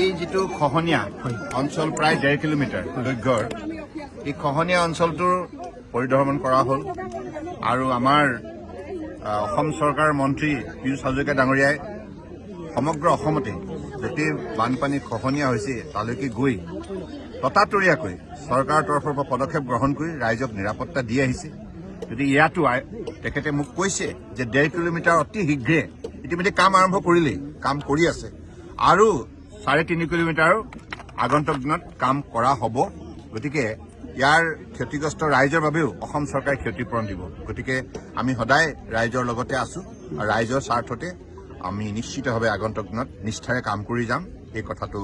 এই যিটো খহনীয়া অঞ্চল প্ৰায় 1.5 কিলোমিটাৰ দৈৰ্ঘ্যৰ এই খহনীয়া অঞ্চলটোৰ পৰিদৰ্শন কৰা হ'ল আৰু আমাৰ অসম চৰকাৰৰ মন্ত্ৰী পীয়ুষ হাজৰিকা ডাঙৰীয়াই সমগ্ৰ অসমতে য'তেই বানপানী খহনীয়া হৈছে তালৈকে গৈ ততাতৰীয়াকৈ চৰকাৰৰ তৰফৰ পৰা পদক্ষেপ গ্ৰহণ কৰি ৰাইজক নিৰাপত্তা দি আহিছে। যদি ইয়াতো তেখেতে মোক কৈছে যে 1.5 কিলোমিটাৰ অতি শীঘ্ৰে ইতিমধ্যে কাম আৰম্ভ কৰিলেই, কাম কৰি আছে আৰু 3.5 কিলোমিটাৰ আগন্তুক দিনত কাম কৰা হ'ব। গতিকে ইয়াৰ ক্ষতিগ্ৰস্ত ৰাইজৰ বাবেও অসম চৰকাৰে ক্ষতিপূৰণ দিব। গতিকে আমি সদায় ৰাইজৰ লগতে আছো আৰু ৰাইজৰ স্বাৰ্থতে আমি নিশ্চিতভাৱে আগন্তুক দিনত নিষ্ঠাৰে কাম কৰি যাম। এই কথাটো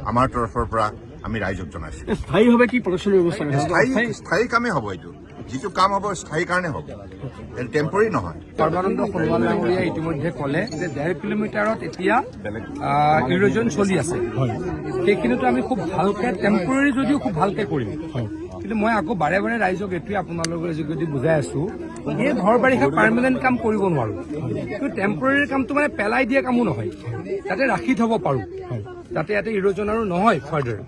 আমাৰ তৰফৰ পৰা আমি ৰাইজক জনাইছো। স্থায়ীভাৱে কি প্ৰদৰ্শন ব্যৱস্থা স্থায়ী কামেই হ'ব। এইটো যিটো কাম হ'ব স্থায়ী কাৰণে হ'ব, টেম্পৰাৰী নহয়। সৰ্বানন্দ সোণোৱাল ডাঙৰীয়াই ইতিমধ্যে ক'লে যে 1.5 কিলোমিটাৰত এতিয়া ইৰোজন চলি আছে। সেইখিনিতো আমি খুব ভালকে টেম্পৰাৰী যদিও খুব ভালকে কৰিম। কিন্তু মই আকৌ বাৰে বাৰে ৰাইজক এইটোৱে আপোনালোকৰ যোগেদি বুজাই আছো, এই ঘৰ বাৰিষা পাৰ্মানেণ্ট কাম কৰিব নোৱাৰো, কিন্তু টেম্পৰাৰী কামটো মানে পেলাই দিয়া কামো নহয়, তাতে ৰাখি থব পাৰো, যাতে ইয়াতে ইৰোজন আৰু নহয় ফাৰ্ডাৰ।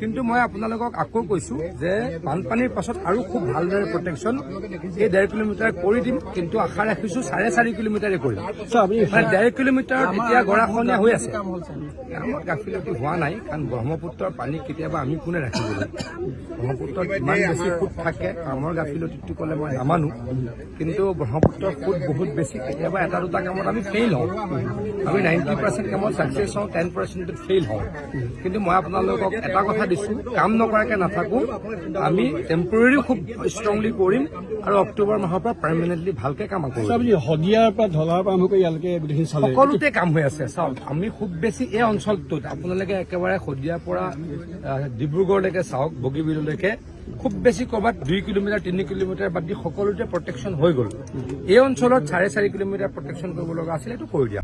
কিন্তু মই আপোনালোকক আকৌ কৈছো যে বানপানীৰ পাছত আৰু খুব ভালদৰে প্ৰটেকশ্যন এই 1.5 কিলোমিটাৰ কৰি দিম, কিন্তু আশা ৰাখিছো 4.5 কিলোমিটাৰে কৰিম। 1.5 কিলোমিটাৰ এতিয়া গৰাখহনীয়া হৈ আছে, আমাৰ গাফিলতি হোৱা নাই, কাৰণ ব্ৰহ্মপুত্ৰৰ পানী কেতিয়াবা আমি কোনে ৰাখিবলৈ। ব্ৰহ্মপুত্ৰত ইমান বেছি সুত থাকে, আমাৰ গাফিলতিটো ক'লে মই নামানো, কিন্তু ব্ৰহ্মপুত্ৰৰ সুত বহুত বেছি। কেতিয়াবা এটা দুটা কামত আমি ফেইল হওঁ, আমি 90% কামত ছাকচেছ হওঁ, 10%ত ফেইল হওঁ। কিন্তু মই আপোনালোকক এটা কথা দিছো, কাম নকৰাকে নাথাকো, আমি টেম্পৰাৰীও খুব ষ্ট্ৰংলি কৰিম আৰু অক্টোবৰ মাহৰ পৰা পাৰ্মানেণ্টলি ভালকে কাম কৰিম। শদিয়াৰ পৰা ঢলাৰ পৰা আৰম্ভ কৰি ইয়ালৈকে গোটেইখিনি চালে, সকলোতে কাম হৈ আছে। চাওক, আমি খুব বেছি এই অঞ্চলটোত আপোনালোকে একেবাৰে শদিয়াৰ পৰা ডিব্ৰুগড়লৈকে চাওক, বগীবিললৈকে খুব বেছি ক'ৰবাত 2 কিলোমিটাৰ 3 কিলোমিটাৰ বাদ দি সকলোতে প্ৰটেকশ্যন হৈ গ'ল। এই অঞ্চলত 4.5 কিলোমিটাৰ প্ৰটেকশ্যন কৰিব লগা আছিলে, এইটো কৰি দিয়া।